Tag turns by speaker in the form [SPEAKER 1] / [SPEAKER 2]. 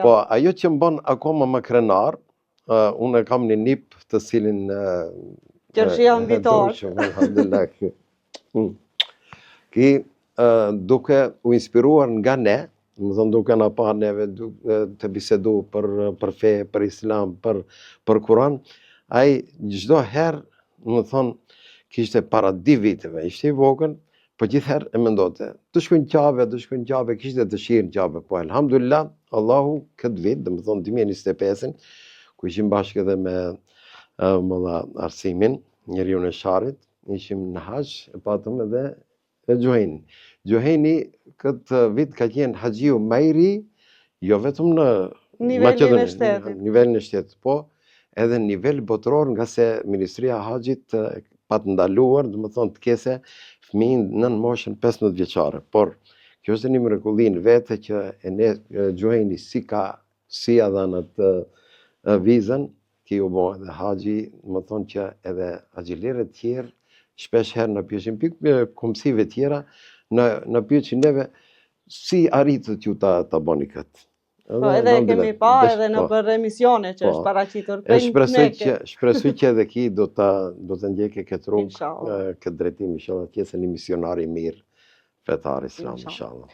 [SPEAKER 1] Po, ajo që më bën akoma më krenar, unë kam një nip të cilin
[SPEAKER 2] Qërshia mbitar.
[SPEAKER 1] Alhamdulillah. Ki duke u inspiruar nga ne, më thënë duke na pa neve të bisedu për fe, për islam, për Kur'an, ai çdo herë, më thonë, kishte para 2 viteve, ishte i vogël, po gjithherë e mendote, të shkojnë qabe, kishte dëshirë në qabe, po elhamdulillah, Allahu këtë vit, dhe më thonë 2025-in, ku ishim bashkë edhe me mëlla Arsimin, njeriu në Sharit, ishim në haqë, e patëm edhe Gjuhejni. Gjuhejni këtë vit ka qenë haxhiu më i ri, jo vetëm në nivelin e shtetit, po edhe në nivel botëror, nga se Ministria e Haxhit pa të ndaluar, dhe më thonë të kese fëmijën nën moshën 15 vjeçare. Por kjo është një mrekulli në vete që e ne Gjuhejni si ja dhanë atë vizën, ki u bo edhe haxhi, më thonë që edhe haxhilere tjerë shpesh herë në pyeshin pikë komësive tjera, në pyeshin neve si arritët ju ta boni këtë.
[SPEAKER 2] Po edhe kemi pa edhe në për emisione që është paraqitur për
[SPEAKER 1] shpresoj që edhe ki do të ndjekë këtë rrugë, këtë drejtim, inshallah, të jesë një misionar i mirë fetar islam, inshallah.